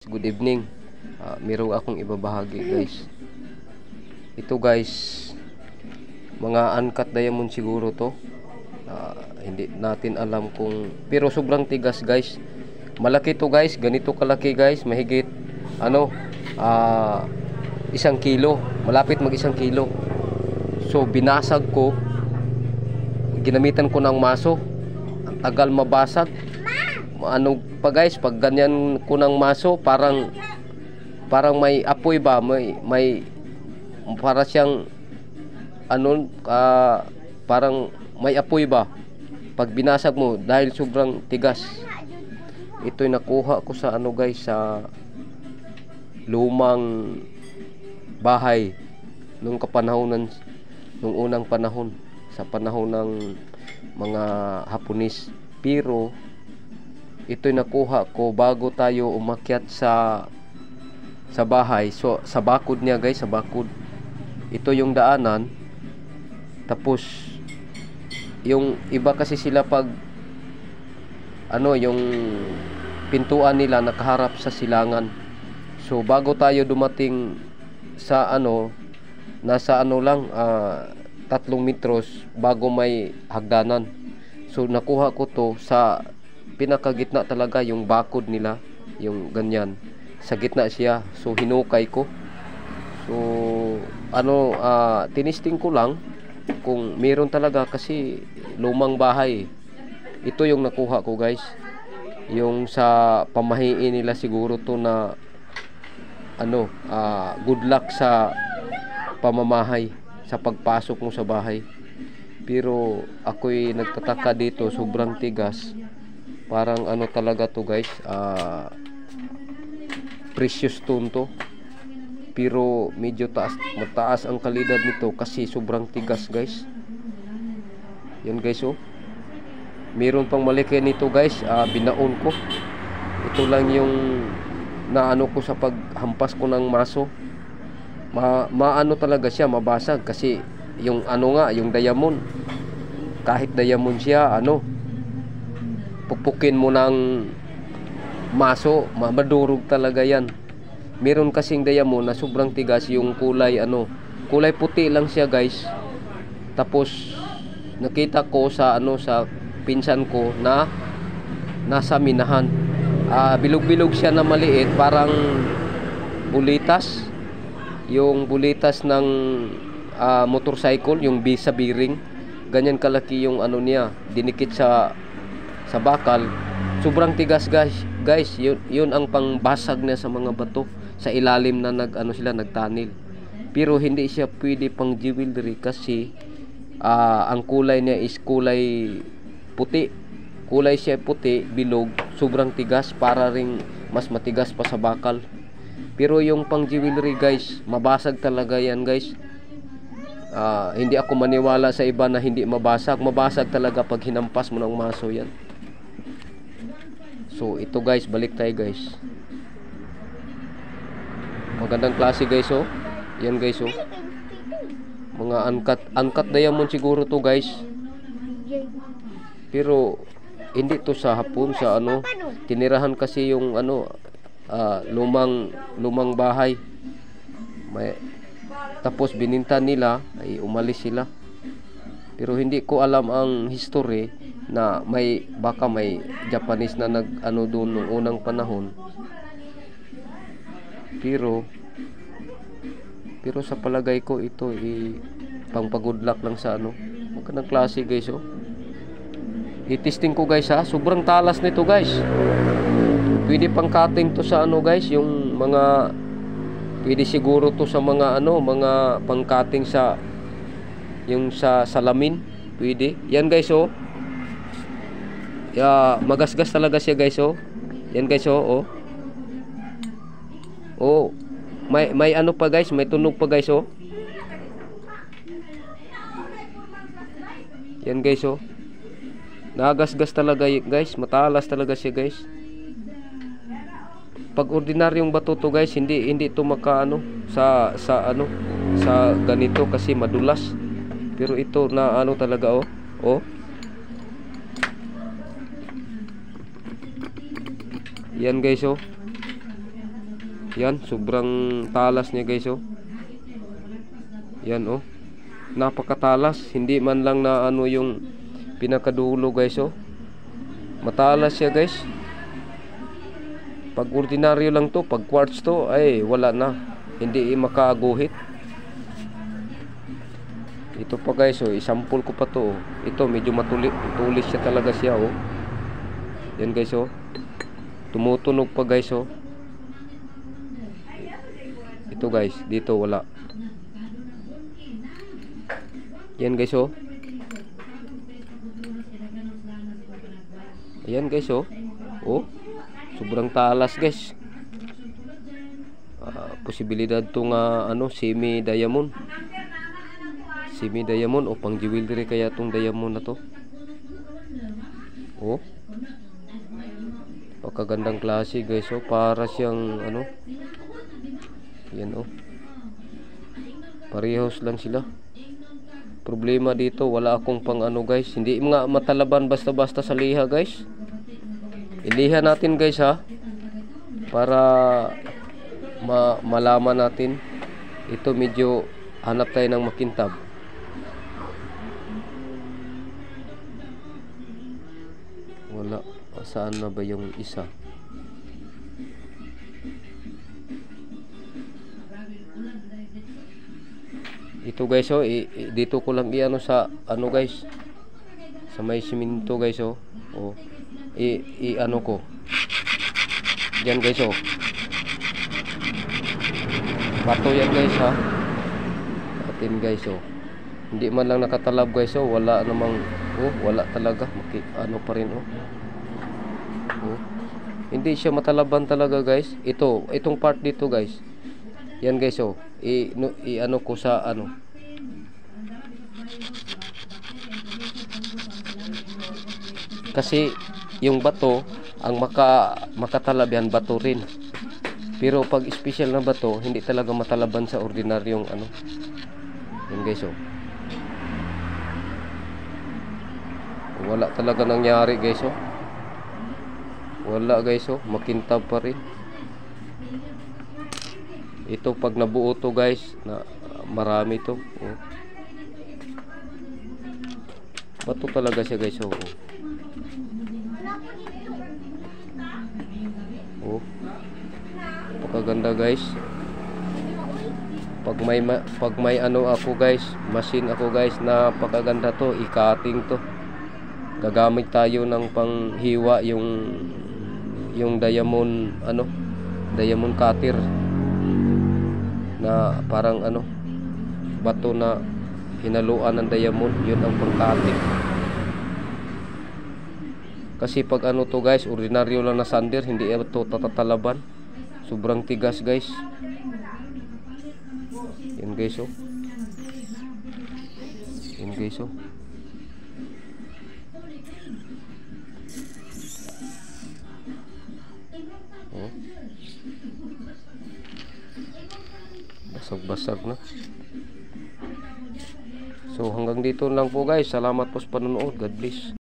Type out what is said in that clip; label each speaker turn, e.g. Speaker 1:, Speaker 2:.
Speaker 1: Good evening. Meron akong ibabahagi guys. Ito guys, mga uncut diamond siguro to. Hindi natin alam kung, pero sobrang tigas guys. Malaki to guys, ganito kalaki guys, mahigit ano, 1 kilo, malapit mag 1 kilo. So binasag ko, ginamitan ko ng maso. Ang tagal mabasag. Ano pa guys, pag ganyan ko ng maso, parang may apoy ba, may para siyang ano, parang may apoy ba pag binasag mo dahil sobrang tigas. Ito'y nakuha ko sa ano guys, sa lumang bahay nung kapanahonan, nung unang panahon, sa panahon ng mga Hapones. Pero ito'y nakuha ko bago tayo umakyat sa bahay. So sa bakod niya guys, sa bakod. Ito yung daanan. Tapos yung iba kasi sila pag ano, yung pintuan nila nakaharap sa silangan. So bago tayo dumating sa ano, nasa ano lang 3 metros bago may hagdanan. So nakuha ko to sa pinakagitna talaga, yung bakod nila, yung ganyan, sa gitna siya. So hinukay ko. So ano, tinisting ko lang kung meron talaga, kasi lumang bahay. Ito yung nakuha ko guys, yung sa pamahiin nila siguro to na ano, good luck sa pamamahay, sa pagpasok mo sa bahay. Pero ako'y nagtataka dito, sobrang tigas. Parang ano talaga to guys, precious stone to. Pero medyo mataas ang kalidad nito kasi sobrang tigas guys. Yan guys, oh. Meron pang malaki nito guys, binaon ko. Ito lang yung naano ko sa paghampas ko ng maso. Maano talaga siya, mabasag kasi yung ano nga, yung diamond. Kahit diamond siya, ano, pukpukin mo ng maso, madurog talaga yan. Meron kasing diamond na sobrang tigas, yung kulay ano, kulay puti lang siya guys. Tapos nakita ko sa ano, sa pinsan ko na nasa minahan, bilog-bilog siya na maliit, parang bulitas, yung bulitas ng motorcycle, yung sa bearing, ganyan kalaki yung ano niya, dinikit sa bakal. Sobrang tigas guys. Yun ang pangbasag niya sa mga bato sa ilalim na nagtanil. Pero hindi siya pwede pang jewelry kasi ang kulay niya is kulay puti. Kulay siya puti, bilog, sobrang tigas, para ring mas matigas pa sa bakal. Pero yung pang jewelry guys, mabasag talaga yan guys. Hindi ako maniwala sa iba na hindi mabasag. Mabasag talaga pag hinampas mo ng maso yan. So ito guys, balik tayo guys. Magandang klase guys, oh. Yan guys, oh. Mga uncut diamond siguro to guys. Pero hindi to sa Hapon, sa ano, tinirahan kasi yung ano, lumang bahay. Tapos bininta nila, ay umalis sila. Pero hindi ko alam ang history na baka may Japanese na ano doon nung unang panahon. Pero sa palagay ko ito pang pag-good luck lang sa ano. Magandang klase guys, oh. I-testing ko guys, ha. Sobrang talas nito guys. Pwede pang cutting to sa ano guys, yung mga, pwede siguro to sa mga ano, mga pang cutting sa yung sa salamin. Pwede. Yan guys, oh. Magasgas talaga siya guys, oh. Yan guys, oh. Oh. May ano pa guys, may tunog pa guys, oh. Yan guys, oh. Nagasgas talaga guys, matalas talaga siya guys. Pag ordinaryong bato to guys, hindi to makaano sa ano, sa ganito kasi madulas. Pero ito na ano talaga, oh. Yan guys, oh. Yan, sobrang talas niya guys oh. Yan oh. Napakatalas, hindi man lang na ano yung pinakadulo guys oh. Matalas siya guys. Pag ordinaryo lang to, pag quartz to ay wala na, hindi makaaguhit. Ito pa guys oh, isampol ko pa to oh. Ito medyo matulis siya talaga siya oh. Yan guys oh. Tumutunog pa guys oh. Ito guys, dito wala. Yan guys oh. Ayan guys oh. Oh, sobrang talas guys. Posibilidad to nga ano, semi diamond o pang jewelry kaya tong diamond na to. Oh, pagkagandang klase guys oh, para siyang ano. Yan oh, parehas lang sila. Problema dito, wala akong pang ano guys, hindi nga matalaban basta-basta sa liha guys. Iliha natin guys ha, para malaman natin. Ito medyo hanap tayo ng makintab. Wala, saan na ba yung isa? Ito guys oh, dito ko lang iano sa ano guys, sa may siminto guys oh. Oh, ano ko yan guys oh. Bato yan guys ha, atin guys oh. Hindi man lang nakatalab guys oh, wala namang oh, wala talaga ano pa rin oh. Oh, hindi siya matalaban talaga guys. Itong part dito guys, yan guys oh, ano ko sa ano, kasi yung bato ang makatalab yan, bato rin. Pero pag special na bato, hindi talaga matalaban sa ordinaryong ano. Yan guys oh. Wala talaga nangyari guys oh. Wala guys oh, makintab pa rin. Ito pag nabuo to guys, na marami to oh. Bato talaga siya guys oh. Oh, pagkaganda guys. Pag may ano ako guys, machine ako guys, napakaganda to, i-cutting to. Gagamit tayo ng panghiwa yung diamond ano, diamond cutter na parang ano, bato na hinaluan ng diamond, yun ang pang-cutting. Kasi pag ano to guys, ordinaryo lang na sander, hindi ito tatatalaban. Sobrang tigas guys. Yan guys oh. Yan guys oh. Oh. Basag-basag na. So hanggang dito lang po guys. Salamat po sa panonood. God bless.